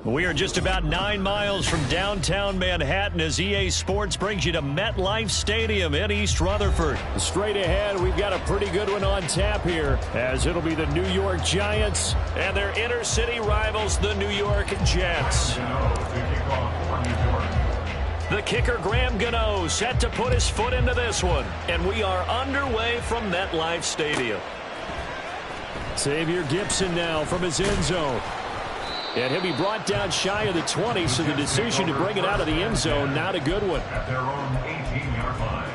We are just about 9 miles from downtown Manhattan as EA Sports brings you to MetLife Stadium in East Rutherford. Straight ahead, we've got a pretty good one on tap here, as it'll be the New York Giants and their inner-city rivals, the New York Jets. The kicker, Graham Gano, set to put his foot into this one. And we are underway from MetLife Stadium. Xavier Gipson now from his end zone. And he'll be brought down shy of the 20, so the decision to bring it out of the end zone, not a good one. At their own 18-yard line.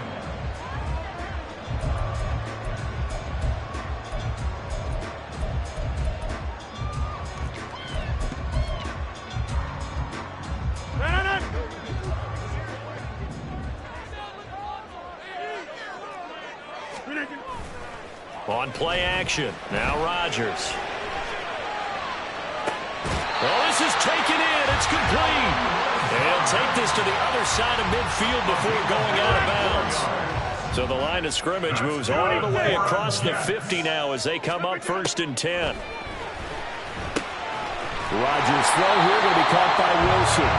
On play action, now Rodgers. Well, this is taken in. It's complete. And he'll take this to the other side of midfield before going out of bounds. So the line of scrimmage moves all the way across the 50 now as they come up 1st and 10. Rodgers' throw here going to be caught by Wilson.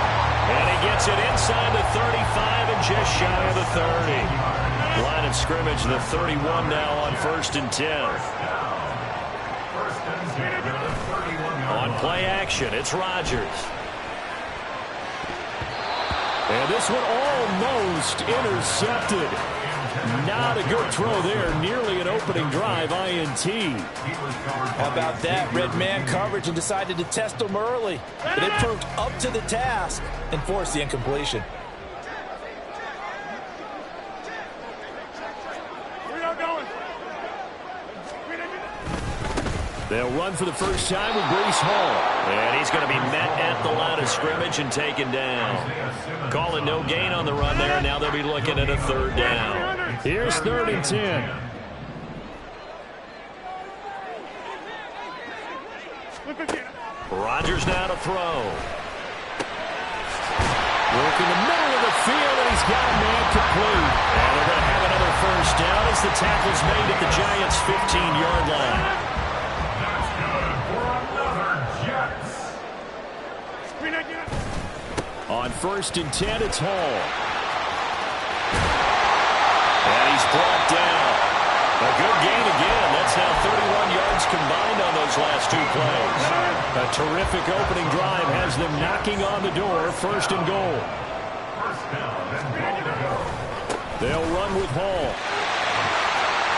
And he gets it inside the 35 and just shy of the 30. Line of scrimmage, the 31 now on 1st and 10. On play action, it's Rodgers. And this one almost intercepted. Not a good throw there. Nearly an opening drive INT. How about that? Red man coverage and decided to test him early. But it proved up to the task and forced the incompletion. They'll run for the first time with Breece Hall. And he's going to be met at the line of scrimmage and taken down. Calling no gain on the run there, and now they'll be looking at a 3rd down. Here's 3rd and 10. Rodgers now to throw. Work in the middle of the field, and he's got a man complete. And they're going to have another first down as the tackle's made at the Giants' 15-yard line. On 1st and 10, it's Hall. And he's brought down. A good gain again. That's now 31 yards combined on those last 2 plays. A terrific opening drive has them knocking on the door. 1st and goal. They'll run with Hall.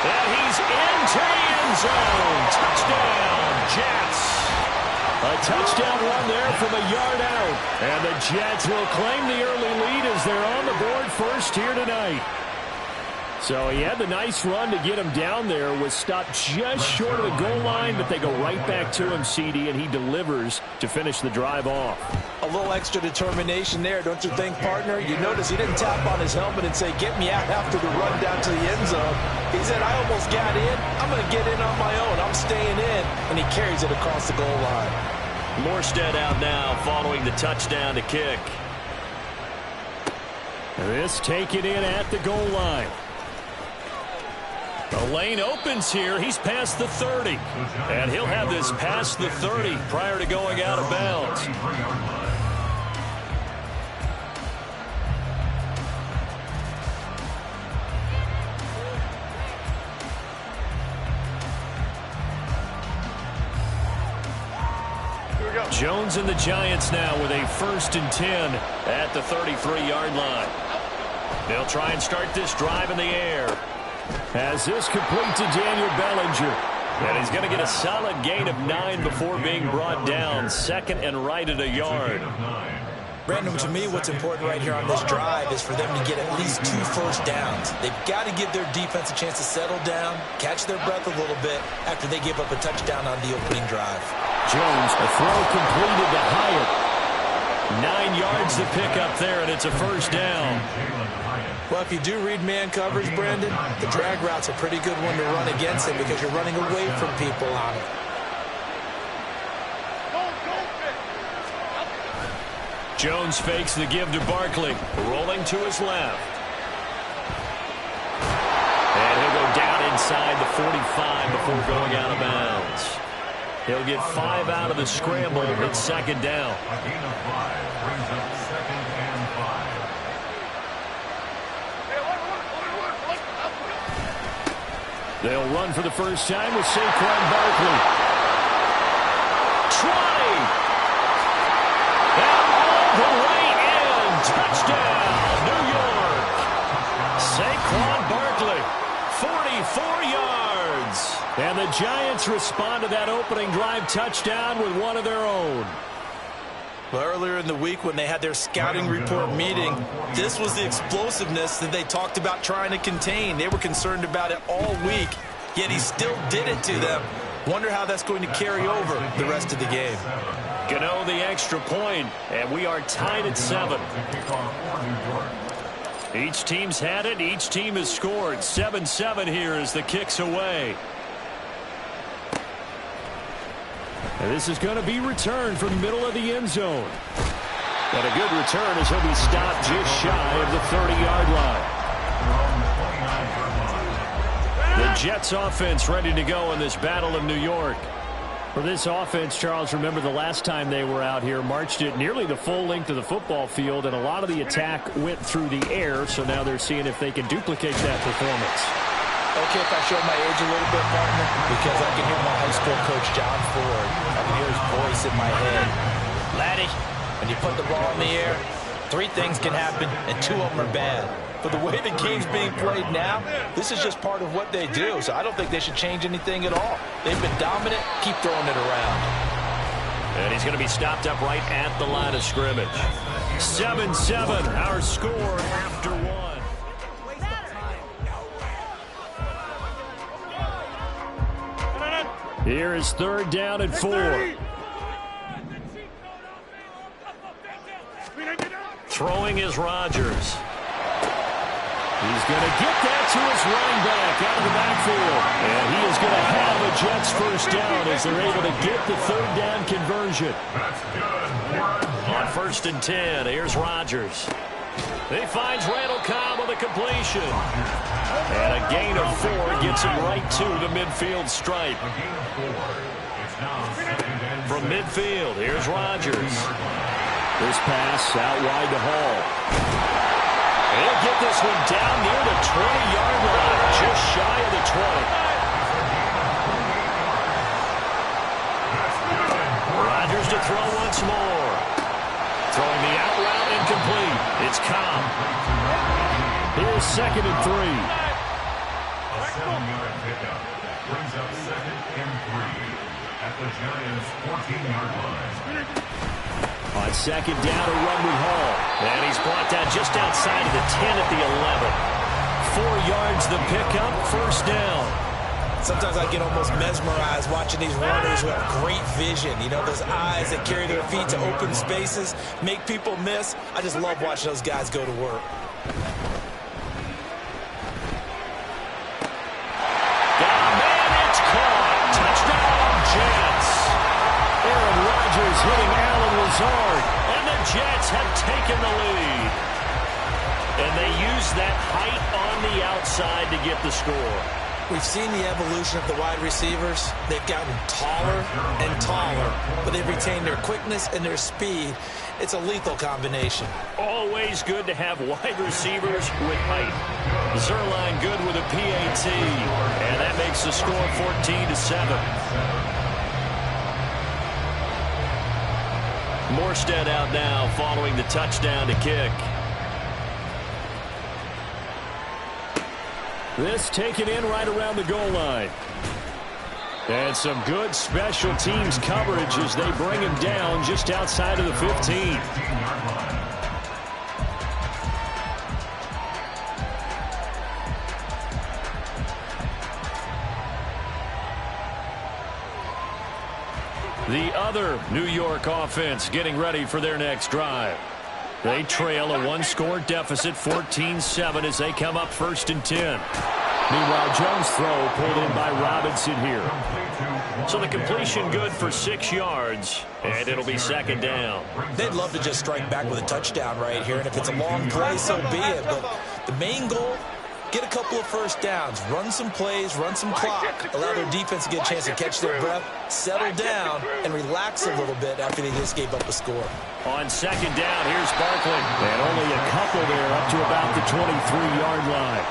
And he's into the end zone. Touchdown, Jets. A touchdown run there from a yard out. And the Jets will claim the early lead as they're on the board first here tonight. So he had the nice run to get him down there. Was stopped just short of the goal line, but they go right back to him, CD, and he delivers to finish the drive off. A little extra determination there, don't you think, partner? You notice he didn't tap on his helmet and say, get me out after the run down to the end zone. He said, I almost got in. I'm going to get in on my own. I'm staying in. And he carries it across the goal line. Morstead out now following the touchdown to kick. This taken in at the goal line. The lane opens here. He's past the 30. And he'll have this past the 30 prior to going out of bounds. Jones and the Giants now with a 1st and 10 at the 33-yard line. They'll try and start this drive in the air. As this complete to Daniel Bellinger. And he's going to get a solid gain of 9 before being brought down. 2nd and right at a yard. Brandon, to me, what's important right here on this drive is for them to get at least 2 first downs. They've got to give their defense a chance to settle down, catch their breath a little bit after they give up a touchdown on the opening drive. Jones, a throw completed to Hyatt. 9 yards to pick up there, and it's a first down. Well, if you do read man coverage, Brandon, the drag route's a pretty good one to run against it because you're running away from people on it. Jones fakes the give to Barkley, rolling to his left. And he'll go down inside the 45 before going out of bounds. He'll get 5 out of the scramble. It's second down. A gain of 5 brings up 2nd and 5. They'll run for the first time with Saquon Barkley. 20. And all the way in. Touchdown, New York. Saquon Barkley, 44 yards. And the Giants respond to that opening drive touchdown with one of their own. Well, earlier in the week when they had their scouting report meeting, this was the explosiveness that they talked about trying to contain. They were concerned about it all week, yet he still did it to them. Wonder how that's going to carry over the rest of the game. Gano the extra point, and we are tied at 7. Each team's had it. Each team has scored. 7-7 here as the kick's away. And this is going to be returned from the middle of the end zone. And a good return as he'll be stopped just shy of the 30-yard line. The Jets offense ready to go in this Battle of New York. For this offense, Charles, remember the last time they were out here, marched it nearly the full length of the football field, and a lot of the attack went through the air, so now they're seeing if they can duplicate that performance. Okay, if I show my age a little bit, partner, because I can hear my high school coach, John Ford. I can hear his voice in my head. Laddie, when you put the ball in the air, 3 things can happen, and 2 of them are bad. But the way the game's being played now, this is just part of what they do. So I don't think they should change anything at all. They've been dominant. Keep throwing it around. And he's going to be stopped up right at the line of scrimmage. 7-7, our score after 1. Here is 3rd down and 4. Throwing is Rodgers. He's going to get that to his running back out of the backfield. And he is going to have a Jets first down as they're able to get the 3rd down conversion. On 1st and 10, here's Rodgers. He finds Randall Cobb on the completion. And a gain of 4 gets him right to the midfield stripe. From midfield, here's Rodgers. This pass out wide to Hall. He'll get this one down near the 20-yard line, just shy of the 20. Rodgers to throw once more. Throwing the out route incomplete. It's Cobb. Here's 2nd and 3. A 7-yard pickup brings up 2nd and 3 at the Giants' 14-yard line. On 2nd down, a run with Hall. And he's brought down just outside of the 10 at the 11. 4 yards the pickup, 1st down. Sometimes I get almost mesmerized watching these runners who have great vision. You know, those eyes that carry their feet to open spaces, make people miss. I just love watching those guys go to work. Got a man, it's caught. Touchdown, Jets. Aaron Rodgers hitting Allen Lazard, and the Jets have taken the lead. And they use that height on the outside to get the score. We've seen the evolution of the wide receivers. They've gotten taller and taller, but they've retained their quickness and their speed. It's a lethal combination. Always good to have wide receivers with height. Zerline good with a PAT, and that makes the score 14-7. Morstead out now following the touchdown to kick. This taken in right around the goal line. And some good special teams coverage as they bring him down just outside of the 15. The other New York offense getting ready for their next drive. They trail a 1-score deficit, 14-7, as they come up 1st and 10. Meanwhile, Jones' throw pulled in by Robinson here. So the completion good for 6 yards, and it'll be 2nd down. They'd love to just strike back with a touchdown right here, and if it's a long play, so be it. But the main goal get a couple of first downs, run some plays, run some clock, allow their defense to get a chance to catch their breath, settle down, and relax a little bit after they just gave up a score. On second down, here's Barkley. And only a couple there up to about the 23-yard line.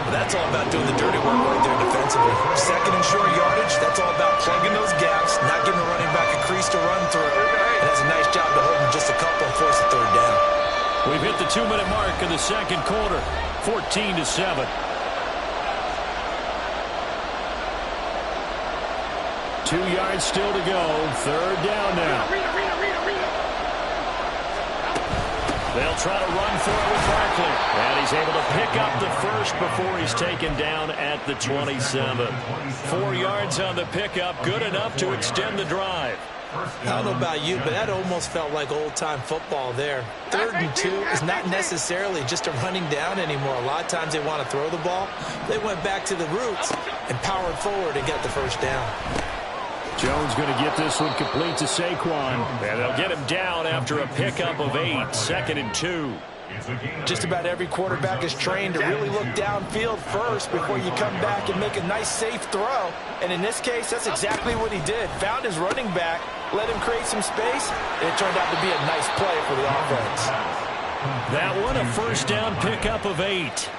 Well, that's all about doing the dirty work right there defensively. Second and short yardage, that's all about plugging those gaps, not giving the running back a crease to run through. And that's a nice job to hold him just a couple and force a third down. We've hit the 2-minute mark in the second quarter, 14-7. 2 yards still to go. Third down now. They'll try to run for it with Barkley. And he's able to pick up the first before he's taken down at the 27. 4 yards on the pickup, good enough to extend the drive. I don't know about you, but that almost felt like old-time football there. 3rd and 2 is not necessarily just a running down anymore. A lot of times they want to throw the ball. They went back to the roots and powered forward and got the first down. Jones going to get this one complete to Saquon. And they'll get him down after a pickup of 8. 2nd and 2. Just about every quarterback is trained to really look downfield first before you come back and make a nice, safe throw. And in this case, that's exactly what he did. Found his running back, let him create some space, and it turned out to be a nice play for the offense. That one, a first down pickup of 8.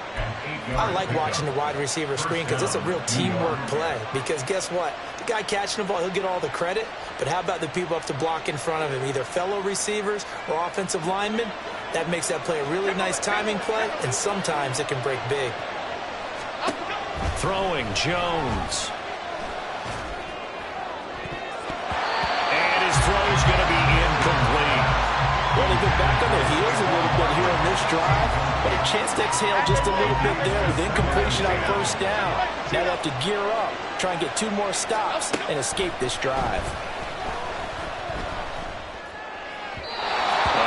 I like watching the wide receiver screen because it's a real teamwork play. Because guess what? The guy catching the ball, he'll get all the credit. But how about the people up to block in front of him, either fellow receivers or offensive linemen? That makes that play a really nice timing play, and sometimes it can break big. Throwing, Jones. And his throw is going to be incomplete. Well, they've been back on their heels a little bit here in this drive, but a chance to exhale just a little bit there with incompletion on first down. Now they have to gear up, try and get 2 more stops, and escape this drive.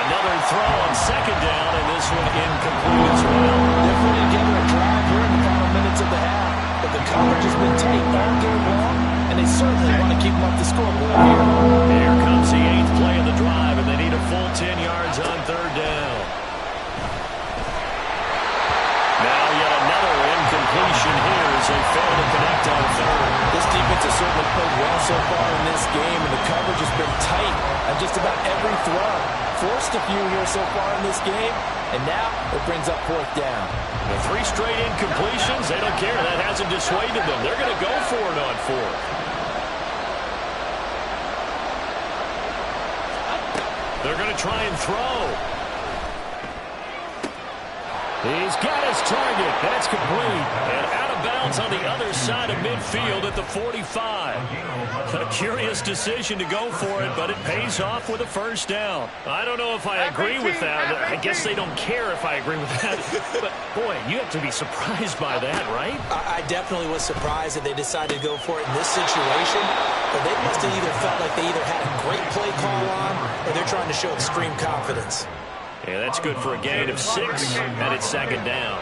Another throw on second down, and this one incomplete as well. They're putting together a drive here in the final minutes of the half, but the coverage has been tight all game long, and they certainly want to keep them up the scoreboard here. Here comes the 8th play of the drive, and they need a full 10 yards on third down. Now yet another incompletion here as they fail to connect on third. This defense has certainly played well so far in this game, and the coverage has been tight on just about every throw. Forced a few here so far in this game, and now it brings up 4th down. The 3 straight incompletions, they don't care. That hasn't dissuaded them. They're going to go for it on 4th. They're going to try and throw. He's got his target. That's complete. And out of bounds on the other side of midfield at the 45. A curious decision to go for it, but it pays off with a first down. I don't know if I agree with that. I guess they don't care if I agree with that. But, boy, you have to be surprised by that, right? I definitely was surprised that they decided to go for it in this situation. But they must have either felt like they either had a great play call on or they're trying to show extreme confidence. Yeah, that's good for a gain of 6, and it's second down.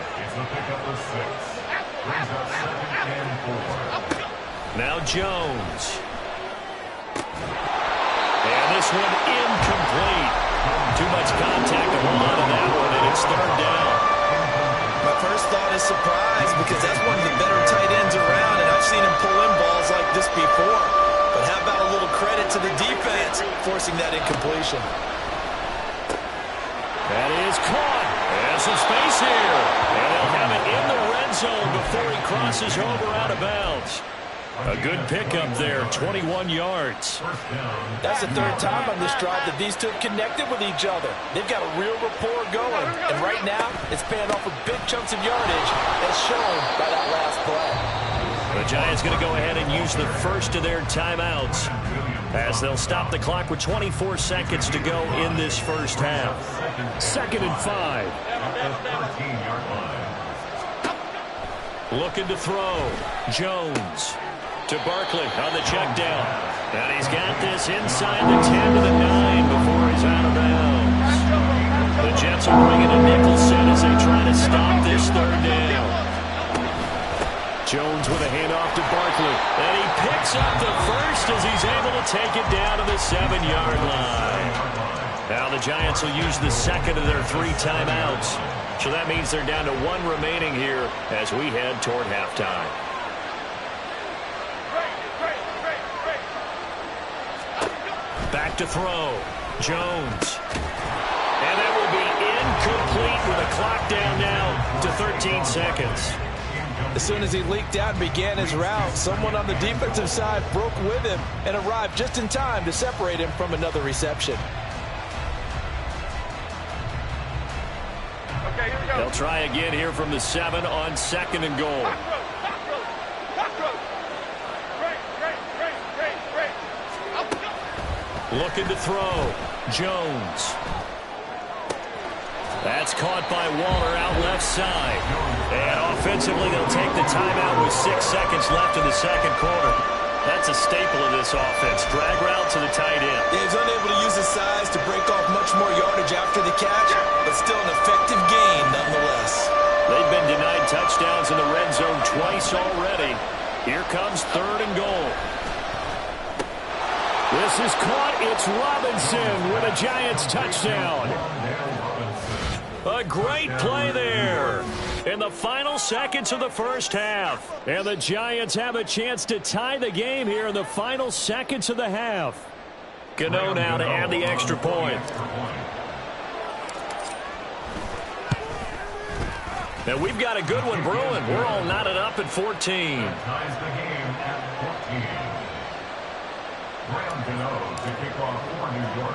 Now Jones. And this one incomplete. Too much contact to hold on to that one, and it's third down. My first thought is surprise because that's one of the better tight ends around, and I've seen him pull in balls like this before. But how about a little credit to the defense forcing that incompletion? That is caught. There's some space here. And they'll have it in the red zone before he crosses over out of bounds. A good pickup there, 21 yards. That's the 3rd time on this drive that these two have connected with each other. They've got a real rapport going. And right now, it's paying off with big chunks of yardage as shown by that last play. The Giants going to go ahead and use the first of their timeouts as they'll stop the clock with 24 seconds to go in this first half. 2nd and 5. Looking to throw. Jones to Barkley on the check down. And he's got this inside the 10 to the 9 before he's out of bounds. The Jets are bringing in Nicholson as they try to stop this third down. Jones with a handoff to Barkley. And he picks up the first as he's able to take it down to the 7-yard line. Now the Giants will use the second of their 3 timeouts. So that means they're down to 1 remaining here as we head toward halftime. Back to throw. Jones. And that will be incomplete with a clock down now to 13 seconds. As soon as he leaked out and began his route, someone on the defensive side broke with him and arrived just in time to separate him from another reception. Okay, here we go. They'll try again here from the 7 on 2nd and goal. Looking to throw. Jones. That's caught by Waller out left side. And offensively, they'll take the timeout with 6 seconds left in the second quarter. That's a staple of this offense. Drag route to the tight end. Yeah, he's unable to use his size to break off much more yardage after the catch, but still an effective gain nonetheless. They've been denied touchdowns in the red zone twice already. Here comes 3rd and goal. This is caught. It's Robinson with a Giants touchdown. A great play there in the final seconds of the first half. And the Giants have a chance to tie the game here in the final seconds of the half. Gano now to add the extra point. And we've got a good one brewing. We're all knotted up at 14. Ties the game at 14. Graham Gano to kick off for New York.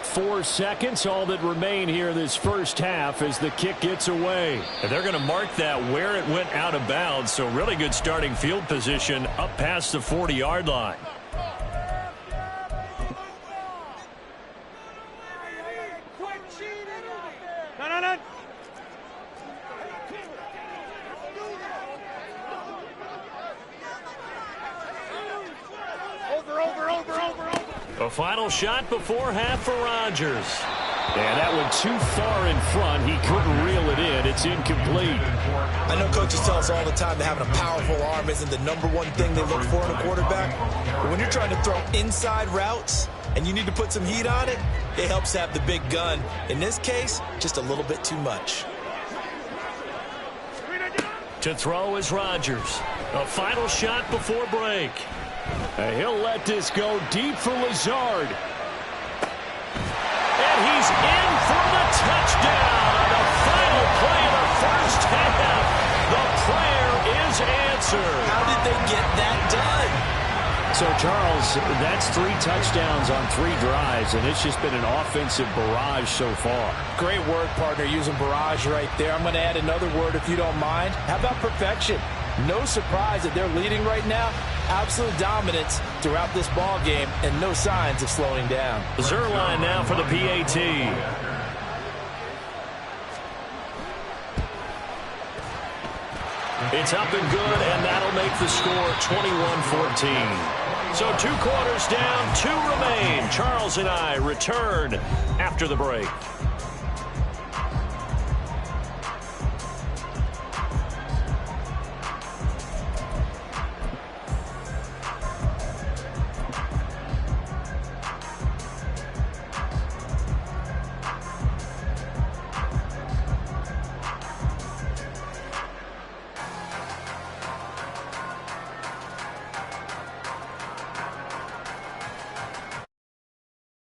4 seconds, all that remain here this first half as the kick gets away. And they're going to mark that where it went out of bounds, so really good starting field position up past the 40-yard line. A final shot before half for Rodgers. And that went too far in front. He couldn't reel it in. It's incomplete. I know coaches tell us all the time that having a powerful arm isn't the #1 thing they look for in a quarterback. But when you're trying to throw inside routes and you need to put some heat on it, it helps have the big gun. In this case, just a little bit too much. To throw is Rodgers. A final shot before break. And he'll let this go deep for Lazard. And he's in for the touchdown on the final play of the first half. The prayer is answered. How did they get that done? So, Charles, that's 3 touchdowns on 3 drives, and it's just been an offensive barrage so far. Great word, partner, using barrage right there. I'm going to add another word if you don't mind. How about perfection? No surprise that they're leading right now. Absolute dominance throughout this ball game and no signs of slowing down. Zuerlein now for the PAT. It's up and good, and that'll make the score 21-14. So 2 quarters down, 2 remain. Charles and I return after the break.